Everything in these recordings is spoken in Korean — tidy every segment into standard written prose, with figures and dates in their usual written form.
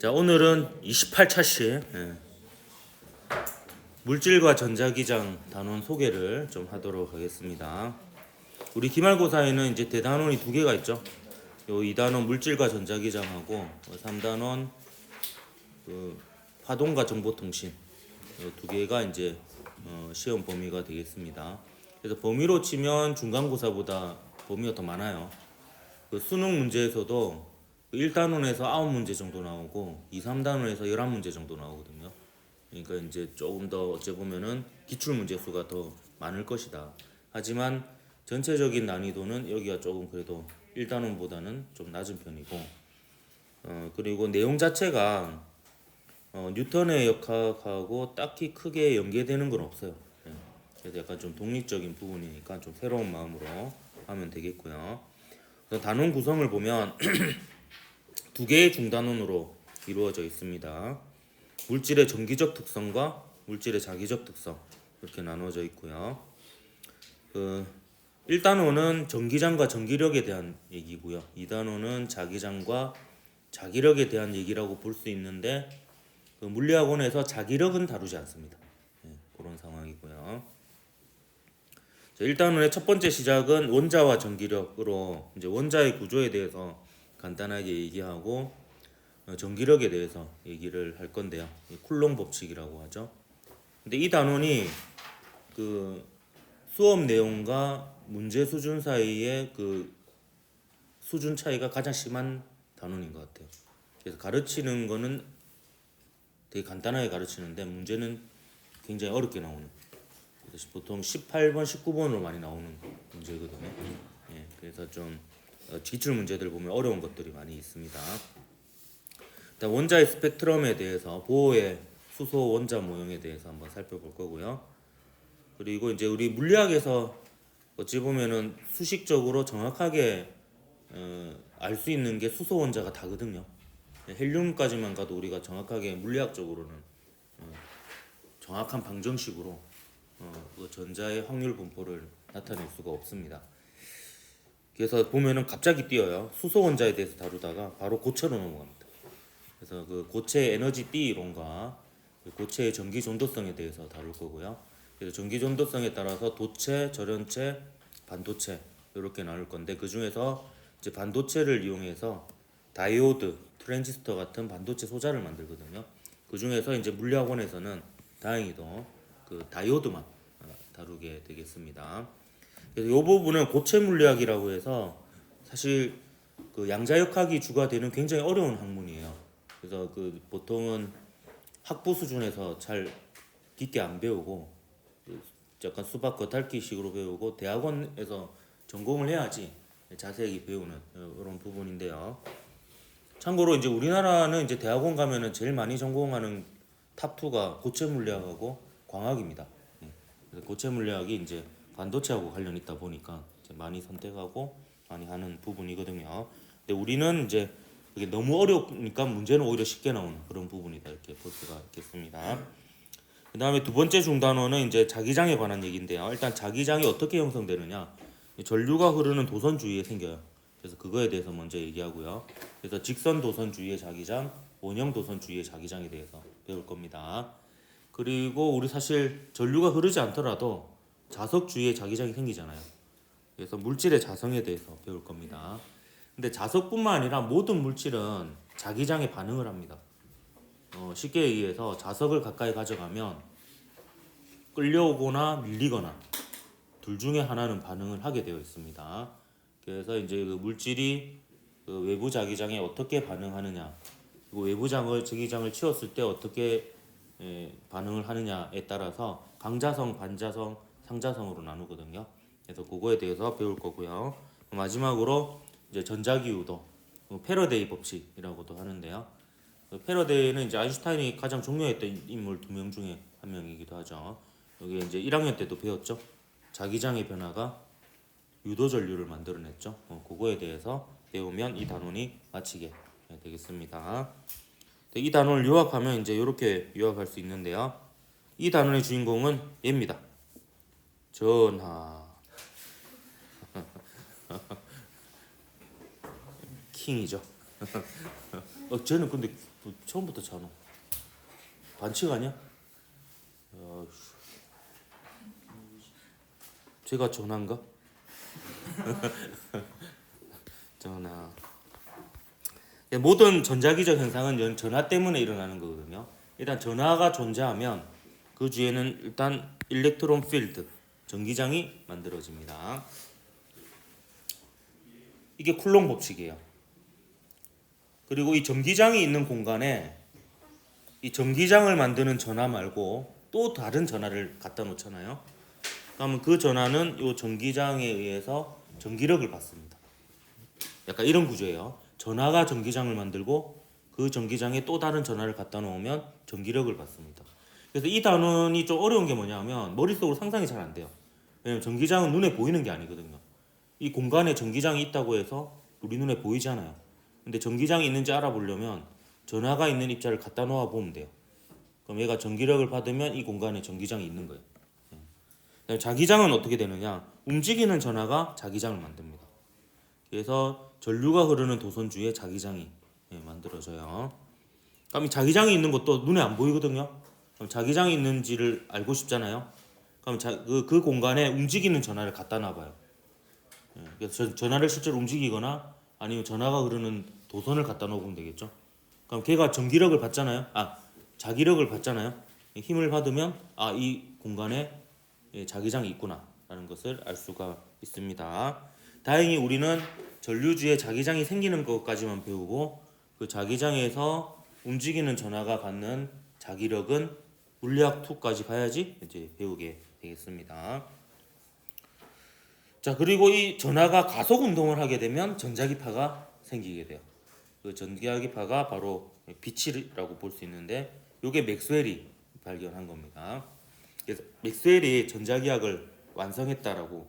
자, 오늘은 28차시 물질과 전자기장 단원 소개를 좀 하도록 하겠습니다. 우리 기말고사에는 이제 대단원이 두 개가 있죠. 요 2단원 물질과 전자기장하고 3단원 화동과 정보통신 요 두 개가 이제 시험 범위가 되겠습니다. 그래서 범위로 치면 중간고사보다 범위가 더 많아요. 그 수능 문제에서도 1단원에서 9문제 정도 나오고 2, 3단원에서 11문제 정도 나오거든요. 그러니까 이제 조금 더 어째 보면은 기출 문제 수가 더 많을 것이다. 하지만 전체적인 난이도는 여기가 조금 그래도 1단원보다는 좀 낮은 편이고 그리고 내용 자체가 뉴턴의 역학하고 딱히 크게 연계되는 건 없어요. 그래서 약간 좀 독립적인 부분이니까 좀 새로운 마음으로 하면 되겠고요. 그래서 단원 구성을 보면 두 개의 중단원으로 이루어져 있습니다. 물질의 전기적 특성과 물질의 자기적 특성 이렇게 나누어져 있고요. 1단원은 전기장과 전기력에 대한 얘기고요. 2단원은 자기장과 자기력에 대한 얘기라고 볼 수 있는데 물리학원에서 자기력은 다루지 않습니다. 그런 상황이고요. 1단원의 첫 번째 시작은 원자와 전기력으로 이제 원자의 구조에 대해서 간단하게 얘기하고 전기력에 대해서 얘기를 할 건데요. 쿨롱 법칙이라고 하죠. 근데 이 단원이 그 수업 내용과 문제 수준 사이의 그 수준 차이가 가장 심한 단원인 것 같아요. 그래서 가르치는 거는 되게 간단하게 가르치는데 문제는 굉장히 어렵게 나오는. 그래서 보통 18번, 19번으로 많이 나오는 문제거든요. 그래서 좀 기출 문제들 보면 어려운 것들이 많이 있습니다. 일단 원자의 스펙트럼에 대해서 보호의 수소 원자 모형에 대해서 한번 살펴볼 거고요. 그리고 이제 우리 물리학에서 어찌 보면은 수식적으로 정확하게 알 수 있는 게 수소 원자가 다거든요. 헬륨까지만 가도 우리가 정확하게 물리학적으로는 정확한 방정식으로 그 전자의 확률 분포를 나타낼 수가 없습니다. 그래서 보면은 갑자기 뛰어요. 수소 원자에 대해서 다루다가 바로 고체로 넘어갑니다. 그래서 그 고체의 에너지 띠 이론과 고체의 전기 전도성에 대해서 다룰 거고요. 그래서 전기 전도성에 따라서 도체, 절연체, 반도체 이렇게 나눌 건데 그 중에서 이제 반도체를 이용해서 다이오드, 트랜지스터 같은 반도체 소자를 만들거든요. 그 중에서 이제 물리학원에서는 다행히도 그 다이오드만 다루게 되겠습니다. 그래서 이 부분은 고체 물리학이라고 해서 사실 그 양자역학이 주가 되는 굉장히 어려운 학문이에요. 그래서 그 보통은 학부 수준에서 잘 깊게 안 배우고 약간 수박 겉핥기식으로 배우고 대학원에서 전공을 해야지 자세히 배우는 이런 부분인데요. 참고로 이제 우리나라는 이제 대학원 가면은 제일 많이 전공하는 탑2가 고체 물리학하고 광학입니다. 그래서 고체 물리학이 이제 반도체하고 관련 있다 보니까 이제 많이 선택하고 많이 하는 부분이거든요. 근데 우리는 이제 이게 너무 어려우니까 문제는 오히려 쉽게 나오는 그런 부분이다 이렇게 볼 수가 있겠습니다. 그 다음에 두 번째 중단원은 이제 자기장에 관한 얘기인데요. 일단 자기장이 어떻게 형성되느냐, 전류가 흐르는 도선 주위에 생겨요. 그래서 그거에 대해서 먼저 얘기하고요. 그래서 직선 도선 주위의 자기장, 원형 도선 주위의 자기장에 대해서 배울 겁니다. 그리고 우리 사실 전류가 흐르지 않더라도 자석 주위에 자기장이 생기잖아요. 그래서 물질의 자성에 대해서 배울 겁니다. 근데 자석뿐만 아니라 모든 물질은 자기장에 반응을 합니다. 쉽게 얘기해서 자석을 가까이 가져가면 끌려오거나 밀리거나 둘 중에 하나는 반응을 하게 되어 있습니다. 그래서 이제 그 물질이 그 외부 자기장에 어떻게 반응하느냐, 그리고 외부 자기장을 치웠을 때 어떻게 반응을 하느냐에 따라서 강자성, 반자성, 상자성으로 나누거든요. 그래서 그거에 대해서 배울 거고요. 마지막으로 이제 전자기후도 패러데이 법칙이라고도 하는데요. 패러데이는 이제 아인슈타인이 가장 존경했던 인물 두 명 중에 한 명이기도 하죠. 여기 이제 1학년 때도 배웠죠. 자기장의 변화가 유도 전류를 만들어냈죠. 그거에 대해서 배우면 이 단원이 마치게 되겠습니다. 이 단원을 요약하면 이제 이렇게 요약할 수 있는데요. 이 단원의 주인공은 얘입니다. 전하. 킹이죠. 저는 근데 처음부터 자노. 반칙 아니야? 제가 전화인가? 전화. 모든 전자기적 현상은 전화 때문에 일어나는 거거든요. 일단 전화가 존재하면 그 주에는 일단 일렉트론 필드, 전기장이 만들어집니다. 이게 쿨롱 법칙이에요. 그리고 이 전기장이 있는 공간에 이 전기장을 만드는 전화 말고 또 다른 전화를 갖다 놓잖아요. 그러면 그 전화는 이 전기장에 의해서 전기력을 받습니다. 약간 이런 구조예요. 전화가 전기장을 만들고 그 전기장에 또 다른 전화를 갖다 놓으면 전기력을 받습니다. 그래서 이 단원이 좀 어려운 게 뭐냐면 머릿속으로 상상이 잘 안 돼요. 왜냐면 전기장은 눈에 보이는 게 아니거든요. 이 공간에 전기장이 있다고 해서 우리 눈에 보이지 않아요. 근데 전기장이 있는지 알아보려면 전화가 있는 입자를 갖다 놓아 보면 돼요. 그럼 얘가 전기력을 받으면 이 공간에 전기장이 있는 거예요. 자기장은 어떻게 되느냐? 움직이는 전화가 자기장을 만듭니다. 그래서 전류가 흐르는 도선주에 자기장이 만들어져요. 그럼 이 자기장이 있는 것도 눈에 안 보이거든요. 그럼 자기장이 있는지를 알고 싶잖아요. 그럼 그 공간에 움직이는 전화를 갖다 놔봐요. 그래서 전화를 실제로 움직이거나 아니면 전화가 흐르는 도선을 갖다 놓으면 되겠죠. 그럼 걔가 전기력을 받잖아요. 자기력을 받잖아요. 힘을 받으면 이 공간에 자기장이 있구나 라는 것을 알 수가 있습니다. 다행히 우리는 전류주에 자기장이 생기는 것까지만 배우고 그 자기장에서 움직이는 전화가 갖는 자기력은 물리학 2까지 가야지 이제 배우게 되겠습니다. 자, 그리고 이 전하가 가속 운동을 하게 되면 전자기파가 생기게 돼요. 그 전자기파가 바로 빛이라고 볼 수 있는데 이게 맥스웰이 발견한 겁니다. 그래서 맥스웰이 전자기학을 완성했다라고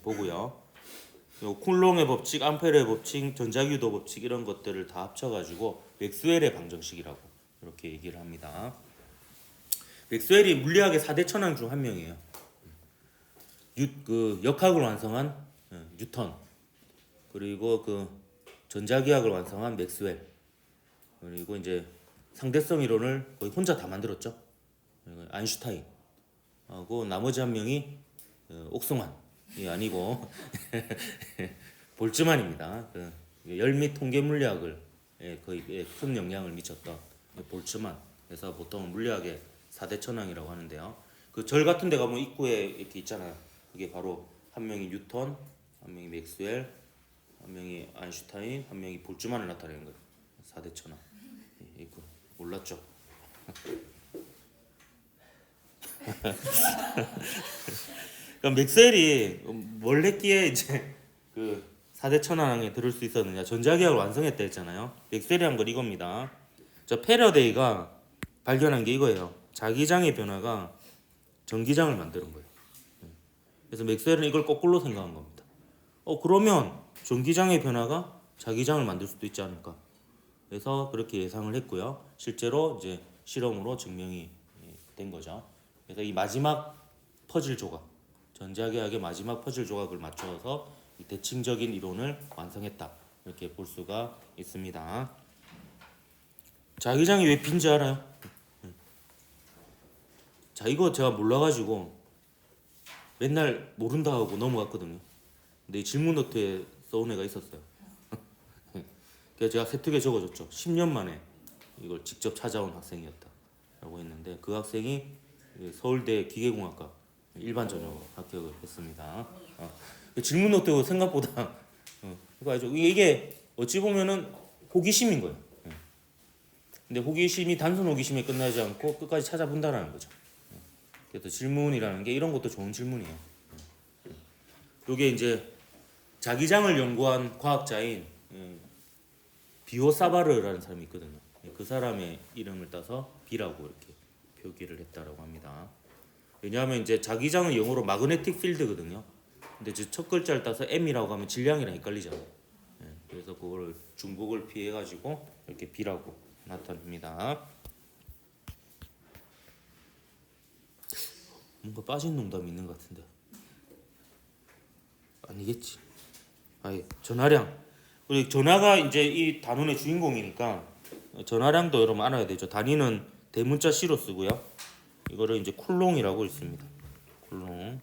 보고요. 요 쿨롱의 법칙, 암페르의 법칙, 전자규도 법칙 이런 것들을 다 합쳐가지고 맥스웰의 방정식이라고 이렇게 얘기를 합니다. 맥스웰이 물리학의 4대 천왕 중 한 명이에요. 그 역학을 완성한 뉴턴, 그리고 그 전자기학을 완성한 맥스웰, 그리고 이제 상대성 이론을 거의 혼자 다 만들었죠. 아인슈타인하고 나머지 한 명이 옥승환이 아니고 볼츠만입니다. 그 열미 통계 물리학을 거의 큰 영향을 미쳤던 볼츠만. 그래서 보통 물리학의 4대 천왕이라고 하는데요. 그 절 같은 데 가면 입구에 이렇게 있잖아요. 그게 바로 한 명이 뉴턴, 한 명이 맥스웰, 한 명이 아인슈타인, 한 명이 볼츠만을 나타내는 거예요. 4대 천왕. 이거 몰랐죠? 그럼 맥스웰이 뭘 했기에 이제 그 4대 천왕에 들을 수 있었느냐? 전자기학을 완성했다 했잖아요. 맥스웰이 한 건 이겁니다. 저 패러데이가 발견한 게 이거예요. 자기장의 변화가 전기장을 만드는 거예요. 그래서 맥스웰은 이걸 거꾸로 생각한 겁니다. 그러면 전기장의 변화가 자기장을 만들 수도 있지 않을까? 그래서 그렇게 예상을 했고요. 실제로 이제 실험으로 증명이 된 거죠. 그래서 이 마지막 퍼즐 조각, 전자기학의 마지막 퍼즐 조각을 맞춰서 이 대칭적인 이론을 완성했다. 이렇게 볼 수가 있습니다. 자기장이 왜 빈지 알아요? 자, 이거 제가 몰라가지고 맨날 모른다 하고 넘어갔거든요. 근데 이 질문 노트에 써온 애가 있었어요. 그래서 제가 세특에 적어줬죠. 10년 만에 이걸 직접 찾아온 학생이었다라고 했는데 그 학생이 서울대 기계공학과 일반 전형으로 합격을 했습니다. 질문 노트 생각보다 그거 알죠? 이게 어찌 보면은 호기심인 거예요. 근데 호기심이 단순 호기심에 끝나지 않고 끝까지 찾아본다라는 거죠. 그래서 질문이라는 게 이런 것도 좋은 질문이에요. 이게 이제 자기장을 연구한 과학자인 비오 사바르라는 사람이 있거든요. 그 사람의 이름을 따서 B라고 이렇게 표기를 했다라고 합니다. 왜냐하면 이제 자기장은 영어로 마그네틱 필드거든요. 근데 이제 첫 글자를 따서 M이라고 하면 질량이랑 헷갈리잖아요. 그래서 그걸 중복을 피해가지고 이렇게 B라고 나타냅니다. 뭔가 빠진 농담이 있는 것 같은데 아니겠지. 전하량. 우리 전하가 이제 이 단원의 주인공이니까 전화량도 여러분 알아야 되죠. 단위는 대문자 C로 쓰고요. 이거를 이제 쿨롱이라고 있습니다. 쿨롱이라고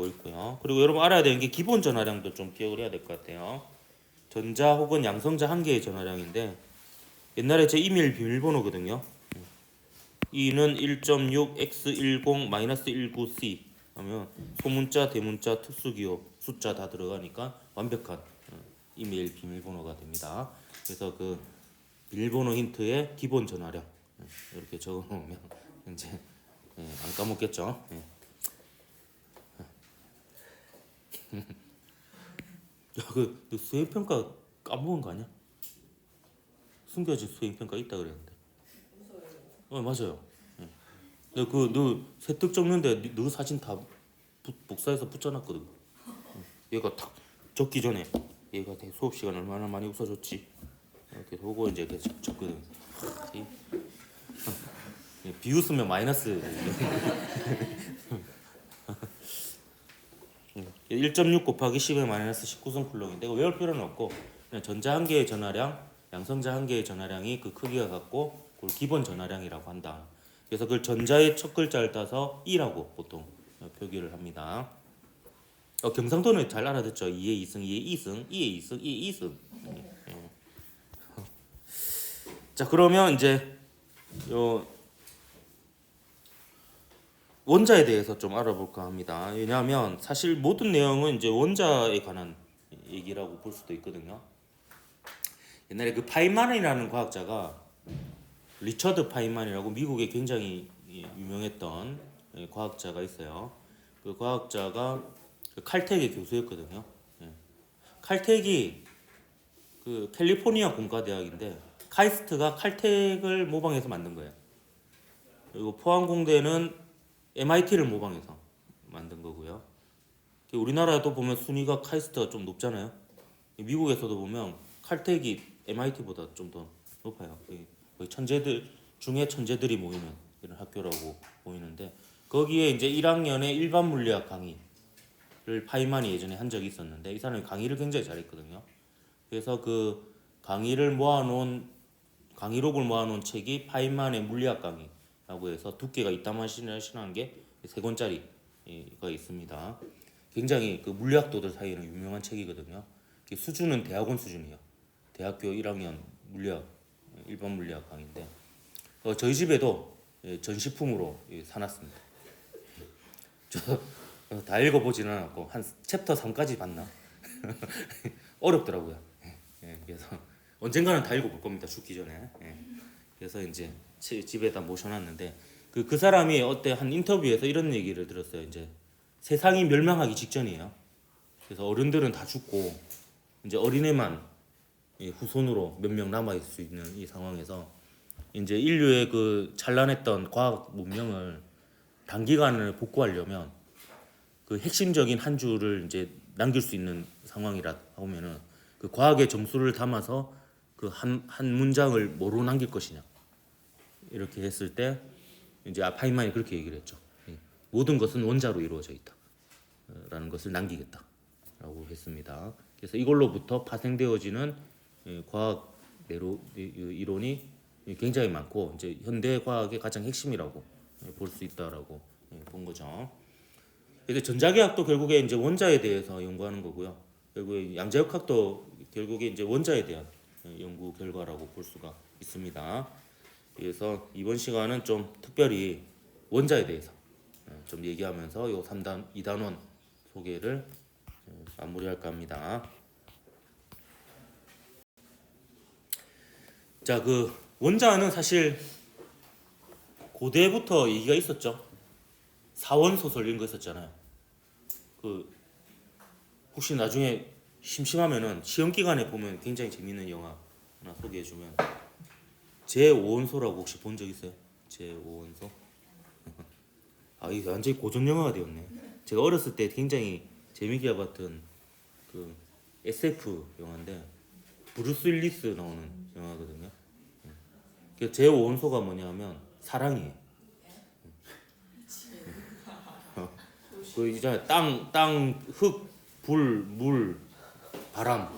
있고요. 그리고 여러분 알아야 되는 게 기본 전화량도 좀 기억을 해야 될 것 같아요. 전자 혹은 양성자 한 개의 전화량인데 옛날에 제 이메일 비밀번호거든요. E는 1.6x10-19c 하면 소문자, 대문자, 특수기호, 숫자 다 들어가니까 완벽한 이메일 비밀번호가 됩니다. 그래서 그 비밀번호 힌트에 기본 전화량 이렇게 적어놓으면 이제 안 까먹겠죠. 야, 그 수행평가 까먹은 거 아니야? 숨겨진 수행평가 있다 그랬는데. 맞아요. 너 세특 적는데 너 사진 다 복사해서 붙여놨거든. 얘가 탁 적기 전에 얘가 수업 시간 얼마나 많이 웃어줬지. 이렇게 보고 이제 이렇게 적거든. 비웃으면 마이너스. 1.6 곱하기 10의 마이너스 19성 쿨롱인데 이거 외울 필요는 없고 그냥 전자 한 개의 전하량, 양성자 한 개의 전하량이 그 크기가 같고 그걸 기본 전하량이라고 한다. 그래서 그걸 전자의 첫 글자를 따서 E라고 보통 표기를 합니다. 경상도는 잘 알아듣죠. 2의 2승, 2의 2승, 2의 2승, 2의 2승. 자, 그러면 이제 요 원자에 대해서 좀 알아볼까 합니다. 왜냐하면 사실 모든 내용은 이제 원자에 관한 얘기라고 볼 수도 있거든요. 옛날에 그 파인만이라는 과학자가 리처드 파인만이라고 미국에 굉장히 유명했던 과학자가 있어요. 그 과학자가 그 칼텍의 교수였거든요. 칼텍이 그 캘리포니아 공과대학인데 카이스트가 칼텍을 모방해서 만든 거예요. 그리고 포항공대는 MIT를 모방해서 만든 거고요. 우리나라도 보면 순위가 카이스트가 좀 높잖아요. 미국에서도 보면 칼텍이 MIT보다 좀 더 높아요. 거의 천재들 중에 천재들이 모이는 이런 학교라고 보이는데 거기에 이제 1학년에 일반 물리학 강의를 파이만이 예전에 한 적이 있었는데 이 사람이 강의를 굉장히 잘했거든요. 그래서 그 강의록을 모아놓은 책이 파이만의 물리학 강의라고 해서 두께가 이따만한 게 3권짜리가 있습니다. 굉장히 그 물리학도들 사이에는 유명한 책이거든요. 수준은 대학원 수준이에요. 대학교 1학년 물리학 일반 물리학 강의인데 저희 집에도 전시품으로 사놨습니다. 저 다 읽어보지는 않았고 한 챕터 3까지 봤나? 어렵더라고요. 그래서 언젠가는 다 읽어볼 겁니다. 죽기 전에. 그래서 이제 집에다 모셔놨는데 그 사람이 어때 한 인터뷰에서 이런 얘기를 들었어요. 이제 세상이 멸망하기 직전이에요. 그래서 어른들은 다 죽고 이제 어린애만 후손으로 몇 명 남아 있을 수 있는 이 상황에서 이제 인류의 그 찬란했던 과학 문명을 단기간을 복구하려면 그 핵심적인 한 줄을 이제 남길 수 있는 상황이라 하면은 그 과학의 점수를 담아서 그 한 문장을 뭐로 남길 것이냐 이렇게 했을 때 이제 파인만이 그렇게 얘기를 했죠. 모든 것은 원자로 이루어져 있다라는 것을 남기겠다라고 했습니다. 그래서 이걸로부터 파생되어지는 과학 이론이 굉장히 많고 이제 현대 과학의 가장 핵심이라고 볼 수 있다라고 본 거죠. 그래서 전자기학도 결국에 이제 원자에 대해서 연구하는 거고요. 결국에 양자역학도 결국에 이제 원자에 대한 연구 결과라고 볼 수가 있습니다. 그래서 이번 시간은 좀 특별히 원자에 대해서 좀 얘기하면서 요 2단원 소개를 마무리할까 합니다. 자, 그 원자는 사실 고대부터 얘기가 있었죠. 사원소설 이런 거 있었잖아요. 그 혹시 나중에 심심하면은 시험 기간에 보면 굉장히 재밌는 영화 하나 소개해주면 제5원소라고 혹시 본 적 있어요? 제5원소? 이게 완전히 고전 영화가 되었네. 제가 어렸을 때 굉장히 재미있게 봤던 그 SF 영화인데 브루스 윌리스 나오는 영화거든요. 제5원소가 뭐냐면 사랑이에요. 그 이제 땅, 흙, 불, 물, 바람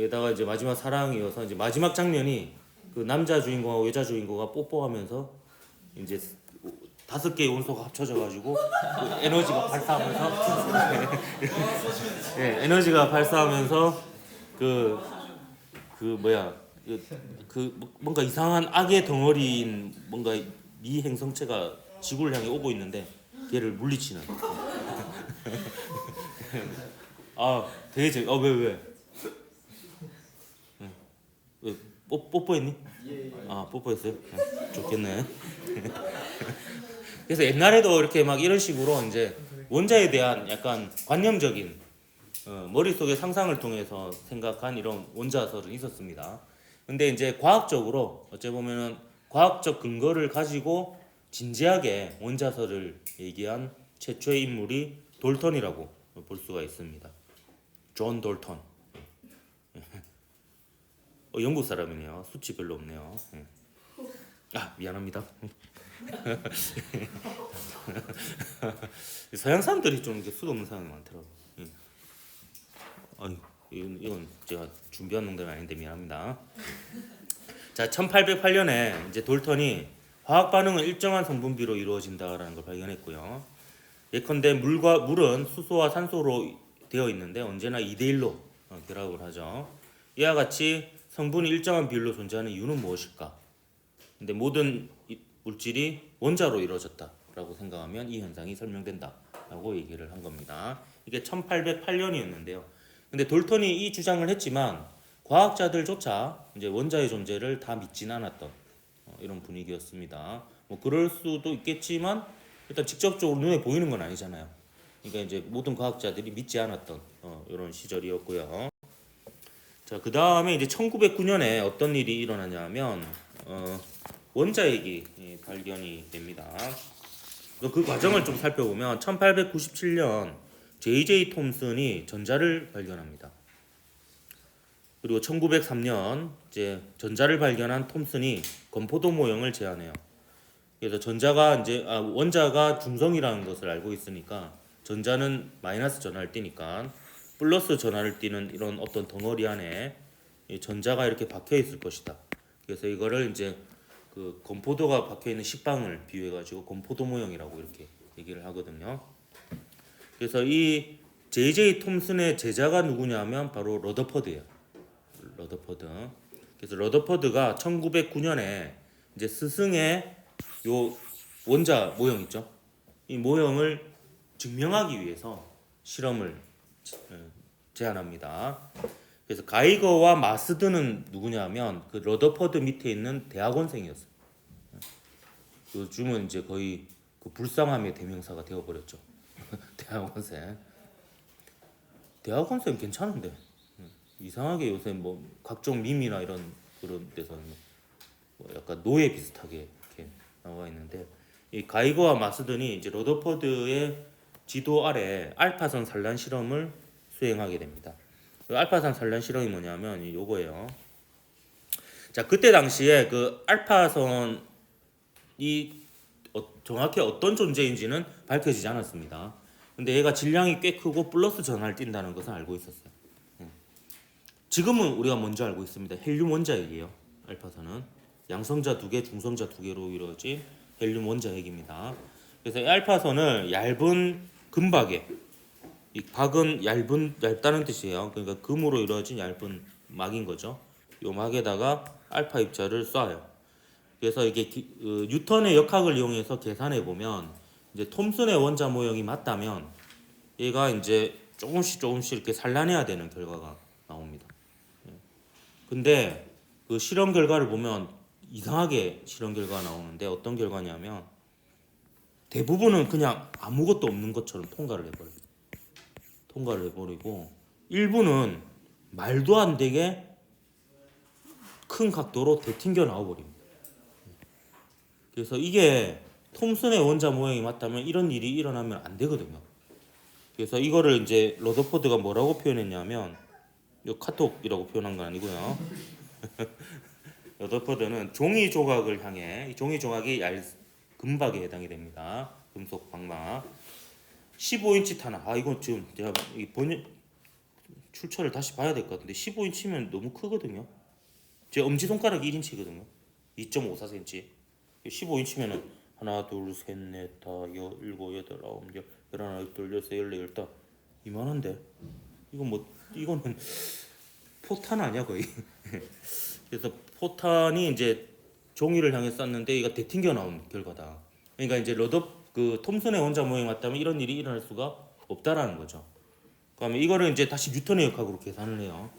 에다가 이제 마지막 사랑이어서 이제 마지막 장면이 그 남자 주인공하고 여자 주인공가 뽀뽀하면서 이제 5개의 원소가 합쳐져 가지고 그 에너지가 발사하면서 예, 에너지가 발사하면서 그 뭐야 뭔가 이상한 악의 덩어리인 뭔가 미행성체가 지구를 향해 오고 있는데 걔를 물리치는 아 되게 왜 뽀뽀했니? 아 뽀뽀했어요? 좋겠네. 그래서 옛날에도 이렇게 막 이런 식으로 이제 원자에 대한 약간 관념적인 머릿속의 상상을 통해서 생각한 이런 원자설은 있었습니다. 근데 이제 과학적으로 어찌 보면은 과학적 근거를 가지고 진지하게 원자설을 얘기한 최초의 인물이 돌턴이라고 볼 수가 있습니다. 존 돌턴. 영국 사람이네요. 수치 별로 없네요. 아 미안합니다. 서양 사람들이 좀 이렇게 수도 없는 사람이 많더라고. 아유, 이건 제가 준비한 농담이 아닌데 미안합니다. 자, 1808년에 이제 돌턴이 화학 반응은 일정한 성분비로 이루어진다라는 걸 발견했고요. 예컨대 물은 수소와 산소로 되어 있는데 언제나 2대1로 결합을 하죠. 이와 같이 성분이 일정한 비율로 존재하는 이유는 무엇일까? 근데 모든 물질이 원자로 이루어졌다라고 생각하면 이 현상이 설명된다라고 얘기를 한 겁니다. 이게 1808년이었는데요. 근데 돌턴이 이 주장을 했지만 과학자들조차 이제 원자의 존재를 다 믿진 않았던 이런 분위기였습니다. 뭐 그럴 수도 있겠지만 일단 직접적으로 눈에 보이는 건 아니잖아요. 그러니까 이제 모든 과학자들이 믿지 않았던 이런 시절이었고요. 자, 그 다음에 이제 1909년에 어떤 일이 일어나냐면 원자핵이 발견이 됩니다. 그 과정을 좀 살펴보면 1897년 J.J. 톰슨이 전자를 발견합니다. 그리고 1903년 이제 전자를 발견한 톰슨이 건포도 모형을 제안해요. 그래서 원자가 중성이라는 것을 알고 있으니까 전자는 마이너스 전하를 띠니까 플러스 전하를 띠는 이런 어떤 덩어리 안에 전자가 이렇게 박혀 있을 것이다. 그래서 이거를 이제 그 건포도가 박혀 있는 식빵을 비유해 가지고 건포도 모형이라고 이렇게 얘기를 하거든요. 그래서 이 J.J. 톰슨의 제자가 누구냐면 바로 러더퍼드예요. 러더퍼드. 그래서 러더퍼드가 1909년에 이제 스승의 요 원자 모형 있죠. 이 모형을 증명하기 위해서 실험을 제안합니다. 그래서 가이거와 마스드는 누구냐면 그 러더퍼드 밑에 있는 대학원생이었어요. 요즘은 이제 거의 그 불쌍함의 대명사가 되어버렸죠. 대학원생. 대학원생 괜찮은데 이상하게 요새 뭐 각종 밈이나 이런 그런 데서는 뭐 약간 노예 비슷하게 이렇게 나와 있는데 이 가이거와 마스든이 이제 러더퍼드의 지도 아래 알파선 산란 실험을 수행하게 됩니다. 그 알파선 산란 실험이 뭐냐면 요거예요. 자, 그때 당시에 그 알파선이 정확히 어떤 존재인지는 밝혀지지 않았습니다. 근데 얘가 질량이 꽤 크고 플러스 전하를 띈다는 것은 알고 있었어요. 지금은 우리가 먼저 알고 있습니다. 헬륨 원자핵이에요. 알파선은 양성자 2개, 중성자 2개로 이루어진 헬륨 원자핵입니다. 그래서 이 알파선을 얇은 금박에, 이 박은 얇다는 뜻이에요. 그러니까 금으로 이루어진 얇은 막인 거죠. 이 막에다가 알파 입자를 쏴요. 그래서 이게 뉴턴의 역학을 이용해서 계산해 보면 이제 톰슨의 원자 모형이 맞다면 얘가 이제 조금씩 이렇게 산란해야 되는 결과가 나옵니다. 근데 그 실험 결과를 보면 이상하게 실험 결과가 나오는데 어떤 결과냐면 대부분은 그냥 아무것도 없는 것처럼 통과를 해버리고 일부는 말도 안 되게 큰 각도로 되튕겨 나와버립니다. 그래서 이게 톰슨의 원자 모형이 맞다면 이런 일이 일어나면 안 되거든요. 그래서 이거를 이제 러더포드가 뭐라고 표현했냐면 이 카톡이라고 표현한 건 아니고요. 러더포드는 종이 조각을 향해 이 종이 조각이 금박에 해당이 됩니다. 금속 방막 15인치 탄화. 이건 지금 제가 출처를 다시 봐야 될 것 같은데 15인치면 너무 크거든요. 제 엄지손가락 1인치거든요. 2.54cm. 15인치면은 하나, 둘, 셋, 넷, 다, 일곱, 여덟, 아홉, 열, 열하나, 열둘, 열세, 열네, 열다. 이만한데. 이건 뭐 이거는 포탄 아니야 거의. 그래서 포탄이 이제 종이를 향해 쐈는데 이거 되튕겨 나온 결과다. 그러니까 이제 그 톰슨의 원자 모형이 맞다면 이런 일이 일어날 수가 없다라는 거죠. 그러면 이거를 이제 다시 뉴턴의 역학으로 계산을 해요.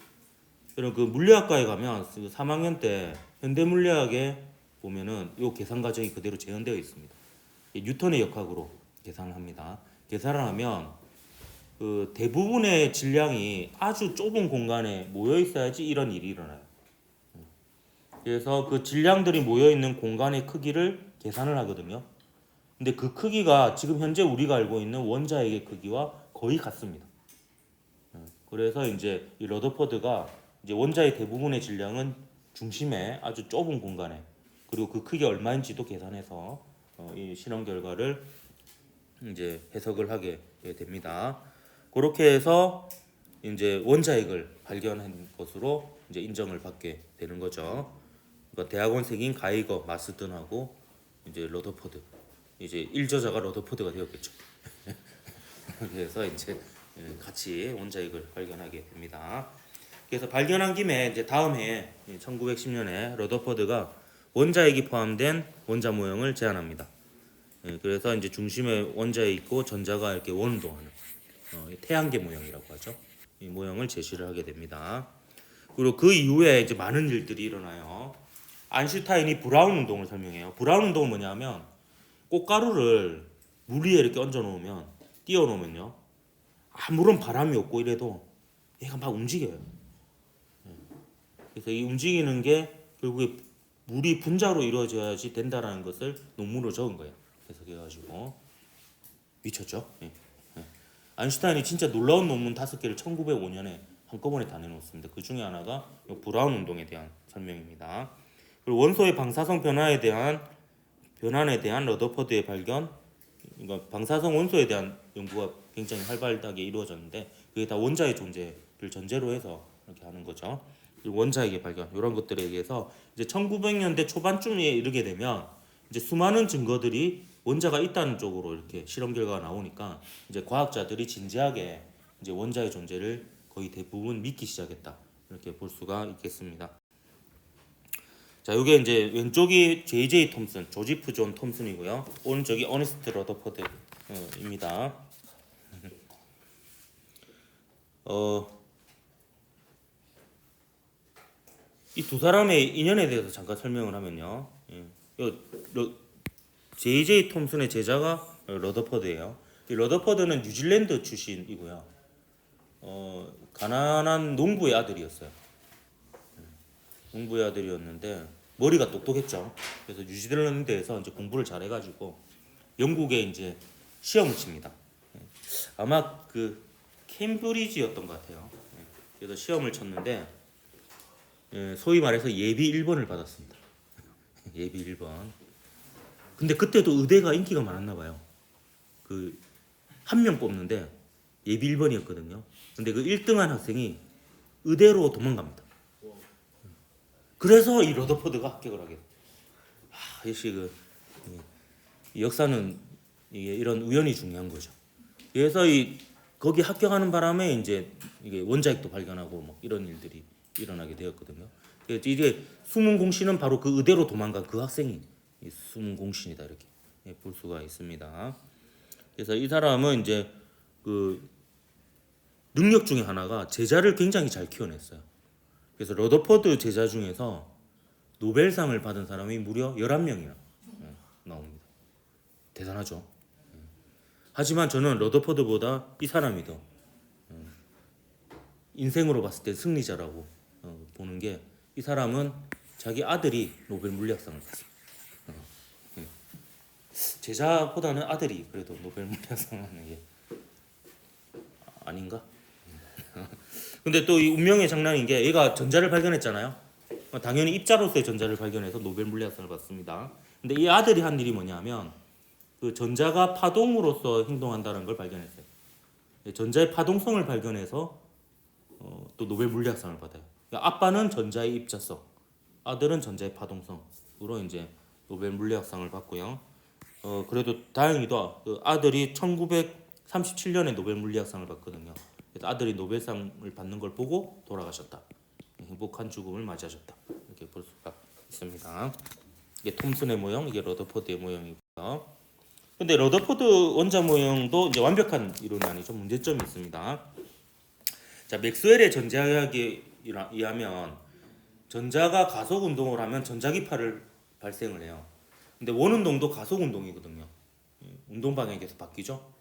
그럼 그 물리학과에 가면 그 3학년 때 현대 물리학에 보면은 이 계산 과정이 그대로 재현되어 있습니다. 뉴턴의 역학으로 계산을 합니다. 계산을 하면 그 대부분의 질량이 아주 좁은 공간에 모여 있어야지 이런 일이 일어나요. 그래서 그 질량들이 모여 있는 공간의 크기를 계산을 하거든요. 근데 그 크기가 지금 현재 우리가 알고 있는 원자핵의 크기와 거의 같습니다. 그래서 이제 이 러더퍼드가 이제 원자의 대부분의 질량은 중심에 아주 좁은 공간에 그리고 그 크기 얼마인지도 계산해서 이 실험 결과를 이제 해석을 하게 됩니다. 그렇게 해서 이제 원자핵을 발견한 것으로 이제 인정을 받게 되는 거죠. 그러니까 대학원생인 가이거, 마스든하고 이제 러더퍼드, 이제 일저자가 러더퍼드가 되었겠죠. 그래서 이제 같이 원자핵을 발견하게 됩니다. 그래서 발견한 김에 이제 다음 해에 1910년에 러더퍼드가 원자핵이 포함된 원자 모형을 제안합니다. 그래서 이제 중심에 원자에 있고 전자가 이렇게 원운동하는 태양계 모형이라고 하죠. 이 모형을 제시를 하게 됩니다. 그리고 그 이후에 이제 많은 일들이 일어나요. 아인슈타인이 브라운 운동을 설명해요. 브라운 운동은 뭐냐면 꽃가루를 물 위에 이렇게 얹어 놓으면 띄워 놓으면요. 아무런 바람이 없고 이래도 얘가 막 움직여요. 그래서 이 움직이는 게 결국에 물이 분자로 이루어져야지 된다라는 것을 논문으로 적은 거예요. 그래서 그래가지고 미쳤죠. 예. 아인슈타인이 진짜 놀라운 논문 5개를 1905년에 한꺼번에 다 내놓습니다. 그 중에 하나가 브라운 운동에 대한 설명입니다. 그리고 원소의 방사성 변환에 대한 러더퍼드의 발견, 그러니까 방사성 원소에 대한 연구가 굉장히 활발하게 이루어졌는데 그게 다 원자의 존재를 전제로 해서 이렇게 하는 거죠. 그리고 원자핵의 발견 이런 것들에 의해서 이제 1900년대 초반쯤에 이르게 되면 이제 수많은 증거들이 원자가 있다는 쪽으로 이렇게 실험 결과가 나오니까 이제 과학자들이 진지하게 이제 원자의 존재를 거의 대부분 믿기 시작했다 이렇게 볼 수가 있겠습니다. 자, 이게 이제 왼쪽이 J.J. 톰슨, 조지프 존 톰슨이고요. 오른쪽이 어니스트 러더퍼드입니다. 이 두 사람의 인연에 대해서 잠깐 설명을 하면요. J.J. 톰슨의 제자가 러더퍼드예요. 이 러더퍼드는 뉴질랜드 출신이고요. 가난한 농부의 아들이었어요. 농부의 아들이었는데 머리가 똑똑했죠. 그래서 뉴질랜드에서 이제 공부를 잘해가지고 영국에 이제 시험을 칩니다. 아마 그 캠브리지였던 것 같아요. 그래서 시험을 쳤는데 소위 말해서 예비 1번을 받았습니다. 예비 1번. 근데 그때도 의대가 인기가 많았나 봐요. 그 한 명 뽑는데 예비 1번이었거든요. 근데 그 1등한 학생이 의대로 도망갑니다. 그래서 이 러더퍼드가 합격을 하게 돼요. 역시 이 역사는 이게 이런 우연이 중요한 거죠. 그래서 거기 합격하는 바람에 이제 이게 원자핵도 발견하고 뭐 이런 일들이 일어나게 되었거든요. 그래서 이게 숨은 공신은 바로 그 의대로 도망간 그 학생이 숨은 공신이다 이렇게 볼 수가 있습니다. 그래서 이 사람은 이제 그 능력 중에 하나가 제자를 굉장히 잘 키워냈어요. 그래서 러더퍼드 제자 중에서 노벨상을 받은 사람이 무려 11명이나 나옵니다. 대단하죠. 하지만 저는 러더퍼드보다 이 사람이 더 인생으로 봤을 때 승리자라고 보는 게 이 사람은 자기 아들이 노벨 물리학상을 받습니다. 제자보다는 아들이 그래도 노벨 물리학상을 하는 게 아닌가? 근데 또 이 운명의 장난인 게 얘가 전자를 발견했잖아요. 당연히 입자로서의 전자를 발견해서 노벨 물리학상을 받습니다. 근데 이 아들이 한 일이 뭐냐면 그 전자가 파동으로서 행동한다는 걸 발견했어요. 전자의 파동성을 발견해서 또 노벨 물리학상을 받아요. 그러니까 아빠는 전자의 입자성, 아들은 전자의 파동성으로 이제 노벨 물리학상을 받고요. 그래도 다행히도 그 아들이 1937년에 노벨 물리학상을 받거든요. 그래서 아들이 노벨상을 받는 걸 보고 돌아가셨다. 행복한 죽음을 맞이하셨다. 이렇게 볼 수가 있습니다. 이게 톰슨의 모형, 이게 러더포드의 모형이고요. 근데 러더포드 원자 모형도 이제 완벽한 이론은 아니죠. 문제점이 있습니다. 자, 맥스웰의 전자의학에 의하면 전자가 가속 운동을 하면 전자기파를 발생을 해요. 근데 원운동도 가속 운동이거든요. 운동 방향이 계속 바뀌죠.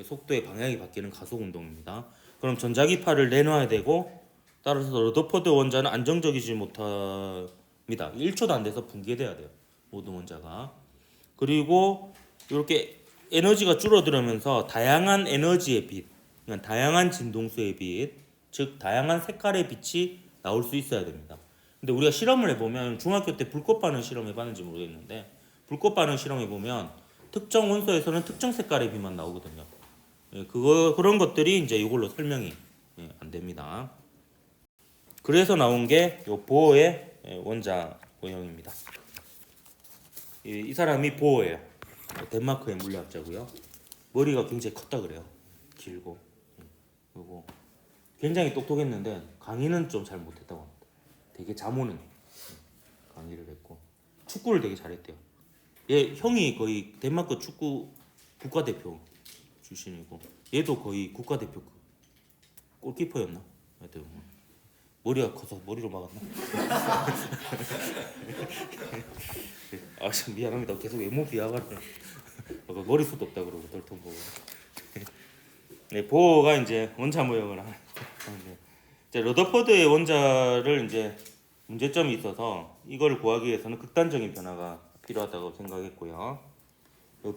속도의 방향이 바뀌는 가속 운동입니다. 그럼 전자기파를 내놔야 되고, 따라서 러더포드 원자는 안정적이지 못합니다. 1초도 안 돼서 붕괴돼야 돼요. 모든 원자가. 그리고 이렇게 에너지가 줄어들면서 다양한 에너지의 빛, 그러니까 다양한 진동수의 빛, 즉 다양한 색깔의 빛이 나올 수 있어야 됩니다. 근데 우리가 실험을 해보면, 중학교 때 불꽃 반응 실험 해봤는지 모르겠는데, 불꽃 반응 실험 해보면 특정 원소에서는 특정 색깔의 빛만 나오거든요. 그런 것들이 이제 이걸로 설명이 안 됩니다. 그래서 나온 게 요 보어의 원자 모형입니다. 이 사람이 보어예요. 덴마크의 물리학자고요. 머리가 굉장히 컸다 그래요. 길고. 그리고 굉장히 똑똑했는데 강의는 좀 잘 못했다고 합니다. 되게 자모는 강의를 했고 축구를 되게 잘했대요. 얘 형이 거의 덴마크 축구 국가대표 출신이고, 얘도 거의 국가대표 골키퍼였나? 하여튼 머리가 커서 머리로 막았나? 아, 미안합니다. 계속 외모 비하가 머리숱 없다 그러고 덜통 보고. 네, 보어가 이제 원자 모형을 하는. 이제 러더포드의 원자를 이제 문제점이 있어서 이걸 구하기 위해서는 극단적인 변화가 필요하다고 생각했고요.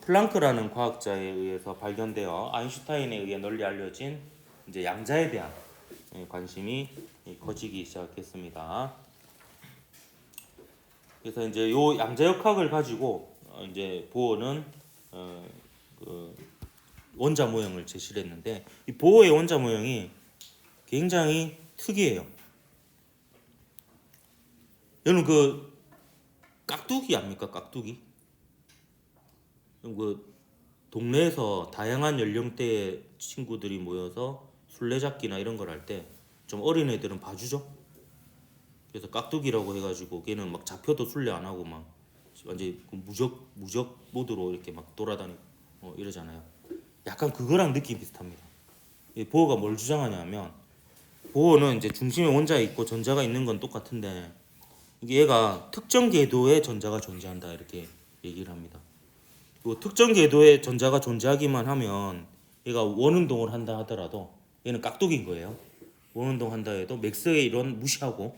플랑크라는 과학자에 의해서 발견되어 아인슈타인에 의해 널리 알려진 이제 양자에 대한 관심이 커지기 시작했습니다. 그래서 이제 요 양자역학을 가지고 이제 보어는 그 원자 모형을 제시를 했는데, 이 보어의 원자 모형이 굉장히 특이해요. 여러분 그 깍두기 압니까? 깍두기? 그 동네에서 다양한 연령대의 친구들이 모여서 술래잡기나 이런 걸 할 때 좀 어린 애들은 봐주죠. 그래서 깍두기라고 해가지고 걔는 막 잡혀도 술래 안 하고 막 완전 무적 모드로 이렇게 막 돌아다니고 이러잖아요. 약간 그거랑 느낌이 비슷합니다. 이 보어가 뭘 주장하냐면, 보어는 이제 중심에 원자가 있고 전자가 있는 건 똑같은데, 이게 얘가 특정 궤도의 전자가 존재한다 이렇게 얘기를 합니다. 그리고 특정 궤도의 전자가 존재하기만 하면 얘가 원운동을 한다 하더라도 얘는 깍두기인 거예요. 원운동 한다 해도 맥스웰의 이론 무시하고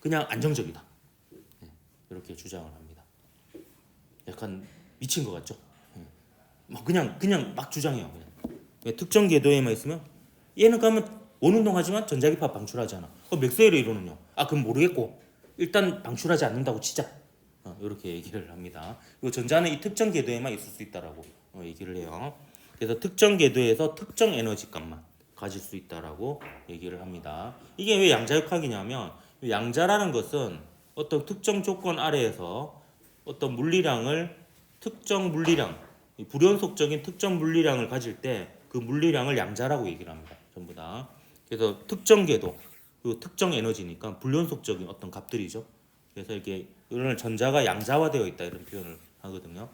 그냥 안정적이다. 이렇게 주장을 합니다. 약간 미친 것 같죠? 막 그냥 막 주장해요. 그냥. 특정 궤도에만 있으면 얘는 그러면 원운동하지만 전자기파 방출하지 않아. 맥스웰의 이론은요? 그럼 모르겠고 일단 방출하지 않는다고 치자. 이렇게 얘기를 합니다. 그리고 전자는 이 특정 궤도에만 있을 수 있다라고 얘기를 해요. 그래서 특정 궤도에서 특정 에너지 값만 가질 수 있다라고 얘기를 합니다. 이게 왜 양자역학이냐면, 양자라는 것은 어떤 특정 조건 아래에서 어떤 물리량을 특정 물리량, 불연속적인 특정 물리량을 가질 때 그 물리량을 양자라고 얘기를 합니다. 전부 다. 그래서 특정 궤도, 그리고 특정 에너지니까 불연속적인 어떤 값들이죠. 그래서 이렇게 이런 전자가 양자화되어 있다 이런 표현을 하거든요.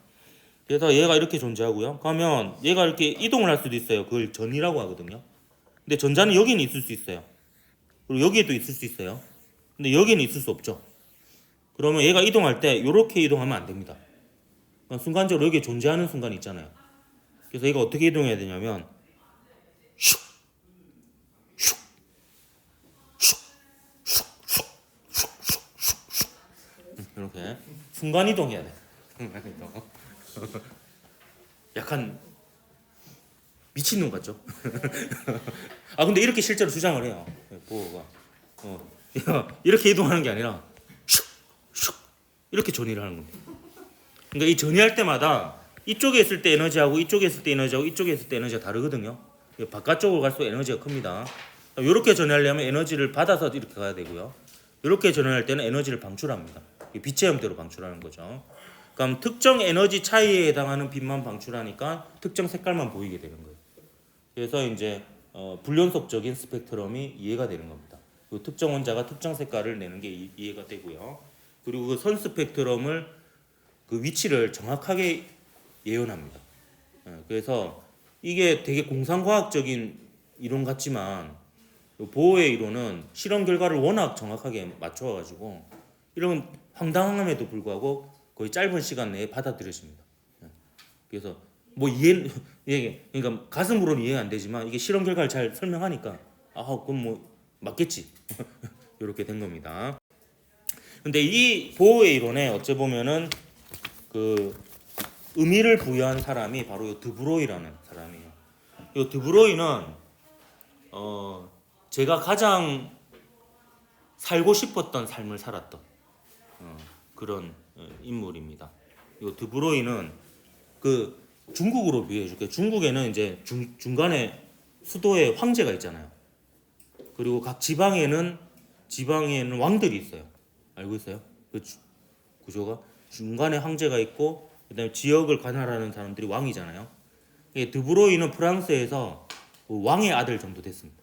그래서 얘가 이렇게 존재하고요. 그러면 얘가 이렇게 이동을 할 수도 있어요. 그걸 전이라고 하거든요. 근데 전자는 여기는 있을 수 있어요. 그리고 여기에도 있을 수 있어요. 근데 여기는 있을 수 없죠. 그러면 얘가 이동할 때 이렇게 이동하면 안 됩니다. 순간적으로 여기에 존재하는 순간이 있잖아요. 그래서 얘가 어떻게 이동해야 되냐면 슉, 슉, 슉, 슉, 슉, 슉, 슉, 슉, 이렇게 순간 이동해야 돼. 약간 미친놈 같죠? 근데 이렇게 실제로 주장을 해요. 보호가 이렇게 이동하는 게 아니라 슉, 슉 이렇게 전이를 하는 겁니다. 그러니까 이 전이할 때마다 이쪽에 있을 때 에너지하고 이쪽에 있을 때 에너지하고 이쪽에 있을 때 에너지가 다르거든요. 바깥쪽으로 갈수록 에너지가 큽니다. 이렇게 전하려면 에너지를 받아서 이렇게 가야 되고요. 이렇게 전할 때는 에너지를 방출합니다. 빛의 형태로 방출하는 거죠. 그럼 특정 에너지 차이에 해당하는 빛만 방출하니까 특정 색깔만 보이게 되는 거예요. 그래서 이제 불연속적인 스펙트럼이 이해가 되는 겁니다. 그 특정 원자가 특정 색깔을 내는 게 이해가 되고요. 그리고 그 선 스펙트럼을 그 위치를 정확하게 예언합니다. 그래서 이게 되게 공상과학적인 이론 같지만 보어의 이론은 실험 결과를 워낙 정확하게 맞춰가지고 이런 황당함에도 불구하고 거의 짧은 시간 내에 받아들여집니다. 그래서 뭐 이해 그러니까 가슴으로는 이해가 안 되지만 이게 실험 결과를 잘 설명하니까 그럼 뭐 맞겠지 이렇게 된 겁니다. 근데 이 보어의 이론에 어찌 보면은 그 의미를 부여한 사람이 바로 이 드브로이라는 사람이에요. 이 드브로이는 제가 가장 살고 싶었던 삶을 살았던 그런 인물입니다. 이 드브로이는 그 중국으로 비유해줄게요. 중국에는 이제 중간에 수도에 황제가 있잖아요. 그리고 각 지방에는 왕들이 있어요. 알고 있어요? 그 구조가 중간에 황제가 있고 그다음에 지역을 관할하는 사람들이 왕이잖아요. 드브로이는 프랑스에서 왕의 아들 정도 됐습니다.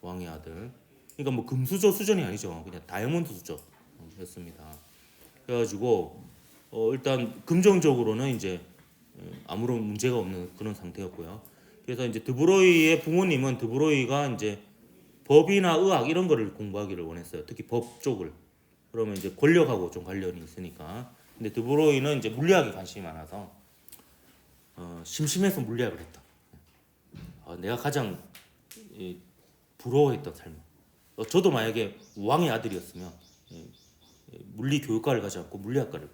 왕의 아들. 그러니까 뭐 금수저 수준이 아니죠. 그냥 다이아몬드 수저였습니다. 그래가지고 일단 금전적으로는 이제 아무런 문제가 없는 그런 상태였고요. 그래서 이제 드브로이의 부모님은 드브로이가 이제 법이나 의학 이런 거를 공부하기를 원했어요. 특히 법 쪽을. 그러면 이제 권력하고 좀 관련이 있으니까. 근데 드브로이는 이제 물리학에 관심이 많아서 심심해서 물리학을 했다. 내가 가장 부러워했던 삶. 저도 만약에 왕의 아들이었으면 물리 교육과를 가지 않고 물리학과를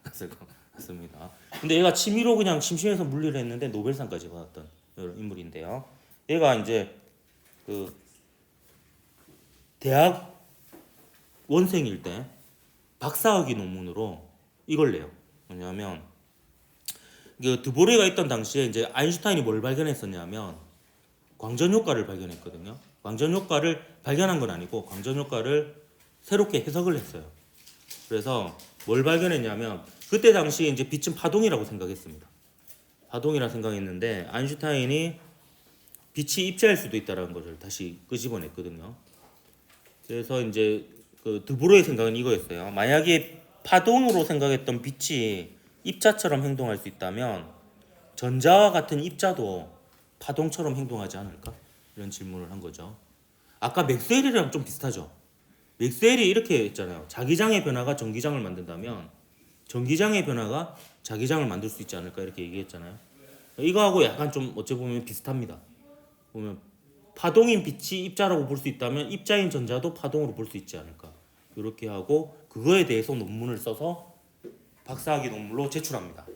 갔을 것 같습니다. 근데 얘가 취미로 그냥 심심해서 물리를 했는데 노벨상까지 받았던 인물인데요. 얘가 이제 그 대학 원생일 때 박사학위 논문으로 이걸 내요. 뭐냐면 그 드보레가 있던 당시에 이제 아인슈타인이 뭘 발견했었냐면 광전 효과를 발견했거든요. 광전 효과를 발견한 건 아니고 광전 효과를 새롭게 해석을 했어요. 그래서 뭘 발견했냐면 그때 당시에 이제 빛은 파동이라고 생각했습니다. 파동이라 생각했는데 아인슈타인이 빛이 입자일 수도 있다라는 것을 다시 끄집어냈거든요. 그래서 이제 그 드브로의 생각은 이거였어요. 만약에 파동으로 생각했던 빛이 입자처럼 행동할 수 있다면 전자와 같은 입자도 파동처럼 행동하지 않을까? 이런 질문을 한 거죠. 아까 맥스웰이랑 좀 비슷하죠. 맥스웰이 이렇게 했잖아요. 자기장의 변화가 전기장을 만든다면 전기장의 변화가 자기장을 만들 수 있지 않을까 이렇게 얘기했잖아요. 이거하고 약간 좀 어찌 보면 비슷합니다. 보면 파동인 빛이 입자라고 볼 수 있다면 입자인 전자도 파동으로 볼 수 있지 않을까 이렇게 하고 그거에 대해서 논문을 써서 박사학위 논문으로 제출합니다.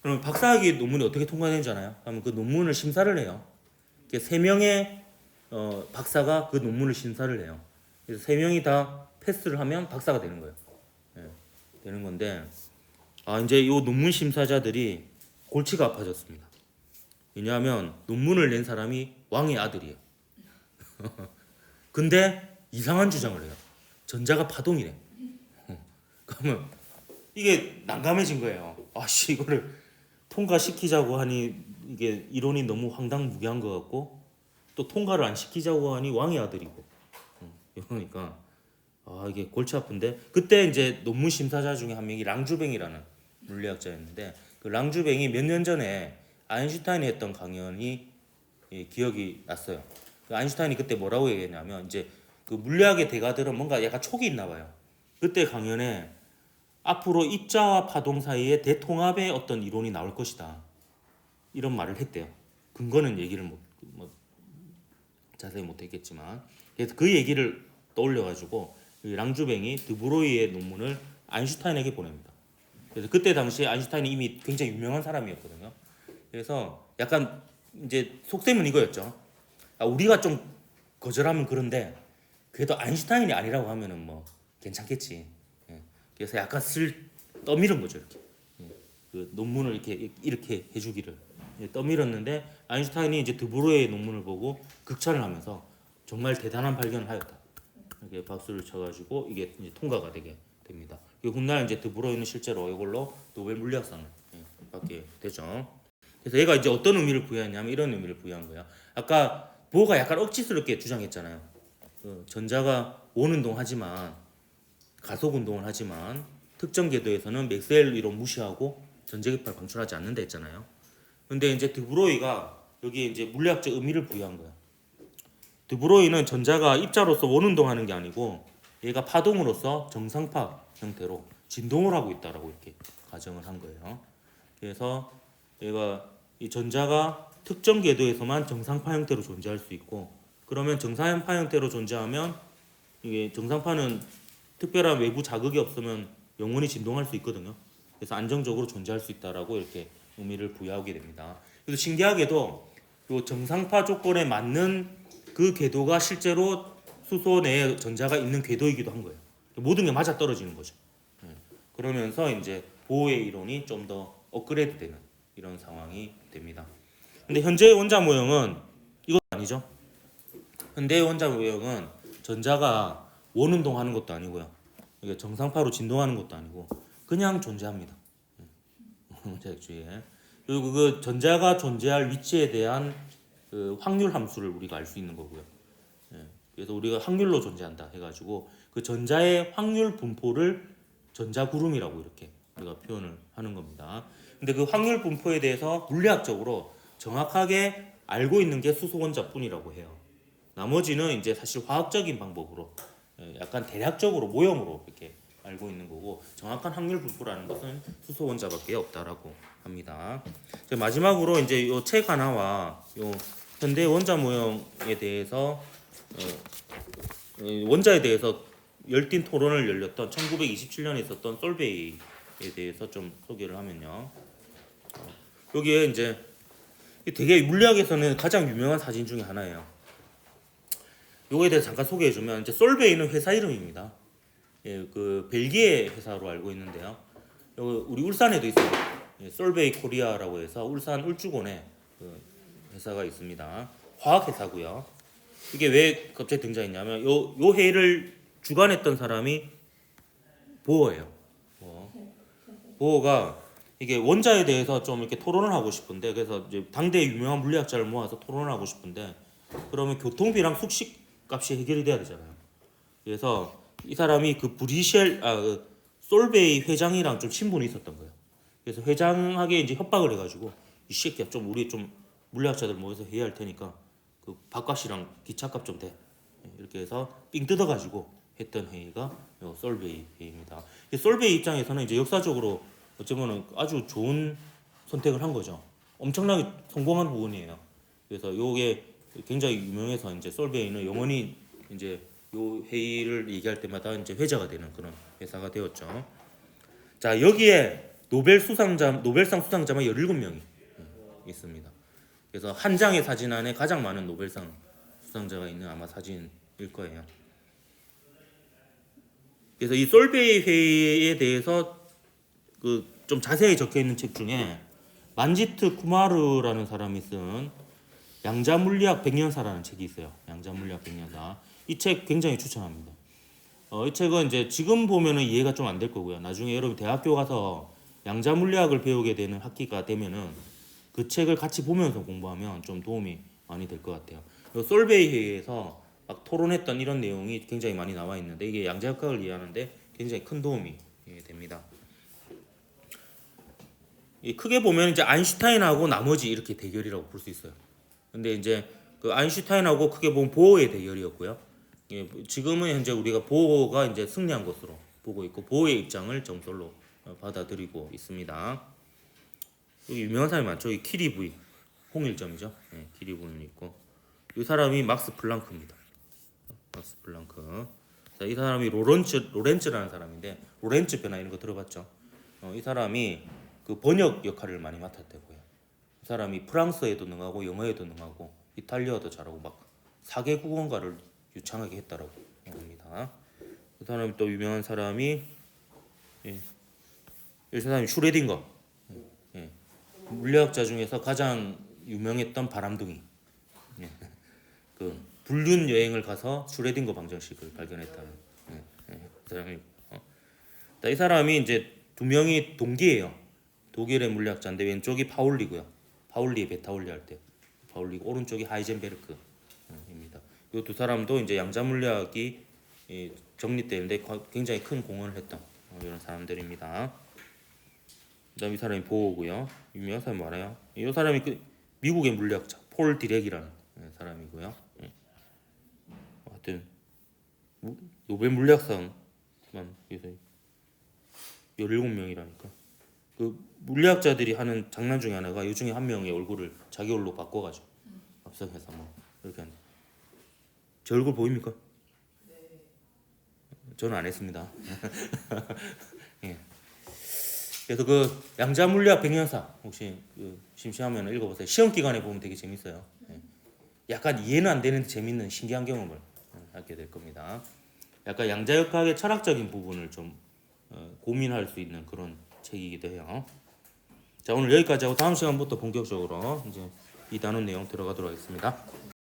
그럼 박사학위 논문이 어떻게 통과되는지 아나요? 그러면 그 논문을 심사를 해요. 3명의 박사가 그 논문을 심사를 해요. 그래서 3명이 다 패스를 하면 박사가 되는 거예요. 되는 건데 이제 이 논문 심사자들이 골치가 아파졌습니다. 왜냐하면 논문을 낸 사람이 왕의 아들이에요. 근데 이상한 주장을 해요. 전자가 파동이래. 그러면 이게 난감해진 거예요. 이거를 통과시키자고 하니 이게 이론이 너무 황당무계한 것 같고 또 통과를 안 시키자고 하니 왕의 아들이고 이러니까 이게 골치 아픈데 그때 이제 논문 심사자 중에 한 명이 랑주뱅이라는 물리학자였는데 그 랑주뱅이 몇 년 전에 아인슈타인이 했던 강연이 기억이 났어요. 그 아인슈타인이 그때 뭐라고 얘기했냐면 이제 그 물리학의 대가들은 뭔가 약간 촉이 있나 봐요. 그때 강연에 앞으로 입자와 파동 사이에 대통합의 어떤 이론이 나올 것이다. 이런 말을 했대요. 근거는 얘기를 자세히 못했겠지만 그래서 그 얘기를 떠올려가지고 랑주뱅이 드브로이의 논문을 아인슈타인에게 보냅니다. 그래서 그때 당시에 아인슈타인이 이미 굉장히 유명한 사람이었거든요. 그래서 약간 이제 속셈은 이거였죠. 우리가 좀 거절하면 그런데 그래도 아인슈타인이 아니라고 하면은 뭐 괜찮겠지. 그래서 약간 떠미는 거죠 이렇게. 그 논문을 이렇게 해주기를 떠밀었는데 아인슈타인이 이제 드브로이의 논문을 보고 극찬을 하면서 정말 대단한 발견을 하였다. 이렇게 박수를 쳐가지고 이게 이제 통과가 되게 됩니다. 훗날 이제 드브로이는 실제로 이걸로 노벨 물리학상을 받게 되죠. 그래서 얘가 이제 어떤 의미를 부여했냐면 이런 의미를 부여한 거야. 아까 보어가 약간 억지스럽게 주장했잖아요. 전자가 원운동하지만 가속 운동을 하지만 특정 궤도에서는 맥스웰 이론 무시하고 전자기파를 방출하지 않는다 했잖아요. 근데 이제 드브로이가 여기에 이제 물리학적 의미를 부여한 거야. 드브로이는 전자가 입자로서 원운동하는 게 아니고 얘가 파동으로서 정상파 형태로 진동을 하고 있다라고 이렇게 가정을 한 거예요. 그래서 얘가 이 전자가 특정 궤도에서만 정상파 형태로 존재할 수 있고, 그러면 정상파 형태로 존재하면 이게 정상파는 특별한 외부 자극이 없으면 영원히 진동할 수 있거든요. 그래서 안정적으로 존재할 수 있다라고 이렇게 의미를 부여하게 됩니다. 그래서 신기하게도 요 정상파 조건에 맞는 그 궤도가 실제로 수소 내에 전자가 있는 궤도이기도 한 거예요. 모든 게 맞아 떨어지는 거죠. 그러면서 이제 보호의 이론이 좀 더 업그레이드되는 이런 상황이 됩니다. 근데 현재의 원자 모형은 이건 아니죠. 현대의 원자 모형은 전자가 원운동하는 것도 아니고요. 이게 정상파로 진동하는 것도 아니고 그냥 존재합니다. 원자핵주의에. 그리고 그 전자가 존재할 위치에 대한 그 확률 함수를 우리가 알 수 있는 거고요. 그래서 우리가 확률로 존재한다 해가지고 그 전자의 확률 분포를 전자구름이라고 이렇게 우리가 표현을 하는 겁니다. 근데 그 확률 분포에 대해서 물리학적으로 정확하게 알고 있는 게 수소 원자뿐이라고 해요. 나머지는 이제 사실 화학적인 방법으로 약간 대략적으로 모형으로 이렇게 알고 있는 거고, 정확한 확률 분포라는 것은 수소 원자밖에 없다라고 합니다. 마지막으로 이제 요 책 하나와 요 현대 원자 모형에 대해서 원자에 대해서 열띤 토론을 열렸던 1927년에 있었던 솔베이에 대해서 좀 소개를 하면요. 여기에 이제 되게 물리학에서는 가장 유명한 사진 중에 하나예요. 요거에 대해서 잠깐 소개해주면 이제 솔베이는 회사 이름입니다. 예, 그 벨기에 회사로 알고 있는데요. 우리 울산에도 있어요. 예, 솔베이 코리아라고 해서 울산 울주군에 그 회사가 있습니다. 화학 회사고요. 이게 왜 갑자기 등장했냐면 요 회의를 주관했던 사람이 보어예요. 보어가 이게 원자에 대해서 좀 이렇게 토론을 하고 싶은데, 그래서 이제 당대 유명한 물리학자를 모아서 토론을 하고 싶은데, 그러면 교통비랑 숙식 값이 해결이 돼야 되잖아요. 그래서 이 사람이 그 그 솔베이 회장이랑 좀 친분이 있었던 거예요. 그래서 회장에게 이제 협박을 해가지고 이 새끼야 좀 우리 좀 물리학자들 모여서 회의할 테니까 그 밥값이랑 기차값 좀 돼. 이렇게 해서 삥 뜯어가지고 했던 회의가 솔베이 회의입니다. 솔베이 입장에서는 이제 역사적으로 어쩌면은 아주 좋은 선택을 한 거죠. 엄청나게 성공한 부분이에요. 그래서 요게 굉장히 유명해서 이제 솔베이는 영원히 이제 요 회의를 얘기할 때마다 이제 회자가 되는 그런 회사가 되었죠. 자, 여기에 노벨상 수상자만 17명이 있습니다. 그래서 한 장의 사진 안에 가장 많은 노벨상 수상자가 있는 아마 사진일 거예요. 그래서 이 솔베이 회의에 대해서 그 좀 자세히 적혀 있는 책 중에 만지트 쿠마르라는 사람이 쓴 양자물리학 백년사라는 책이 있어요. 양자물리학 백년사. 이 책 굉장히 추천합니다. 이 책은 이제 지금 보면은 이해가 좀 안 될 거고요. 나중에 여러분 대학교 가서 양자물리학을 배우게 되는 학기가 되면은 그 책을 같이 보면서 공부하면 좀 도움이 많이 될 것 같아요. 솔베이 회의에서 막 토론했던 이런 내용이 굉장히 많이 나와 있는데 이게 양자역학을 이해하는데 굉장히 큰 도움이 됩니다. 크게 보면 이제 아인슈타인하고 나머지 이렇게 대결이라고 볼 수 있어요. 근데 이제 그 아인슈타인하고 크게 보면 보어의 대결이었고요. 지금은 현재 우리가 보어가 이제 승리한 것으로 보고 있고 보어의 입장을 정설로 받아들이고 있습니다. 여기 유명한 사람이 많죠. 이 키리브이 홍일점이죠. 네, 키리브이 있고 이 사람이 막스 플랑크입니다. 막스 플랑크. 자, 이 사람이 로렌츠라는 사람인데 로렌츠 변화 이런 거 들어봤죠? 이 사람이 그 번역 역할을 많이 맡았다고요. 이 사람이 프랑스어에도 능하고 영어에도 능하고 이탈리아어도 잘하고 막 4개 국어를 유창하게 했다라고 합니다. 그 사람이 또 유명한 사람이 이 사람이 슈레딩거. 물리학자 중에서 가장 유명했던 바람둥이. 예. 그 불륜 여행을 가서 슈레딩거 방정식을 발견했다는. 예. 예. 그 사람이 이 사람이 이제 두 명이 동기예요. 독일의 물리학자인데 왼쪽이 파울리고요. 파울리 베타울리 할 때 파울리고 오른쪽이 하이젠베르크입니다. 이 두 사람도 이제 양자 물리학이 정립되는데 굉장히 큰 공헌을 했던 이런 사람들입니다. 그다음 이 사람이 보호고요. 유명한 사람 많아요. 이 사람이 그 미국의 물리학자 폴 디렉이라는 사람이고요. 하여튼 노벨 물리학상만 17명이라니까. 그 물리학자들이 하는 장난 중에 하나가 이 중에 한 명의 얼굴을 자기 얼굴로 바꿔가지고 합성해서 뭐 이렇게 하는. 제 얼굴 보입니까? 저는 안 했습니다. 예. 그래서 그 양자 물리학 백년사 혹시 그 심심하면 읽어보세요. 시험 기간에 보면 되게 재밌어요. 예. 약간 이해는 안 되는데 재밌는 신기한 경험을 하게 될 겁니다. 약간 양자역학의 철학적인 부분을 좀 고민할 수 있는 그런 책이기도 해요. 자, 오늘 여기까지 하고 다음 시간부터 본격적으로 이제 이 단원 내용 들어가도록 하겠습니다.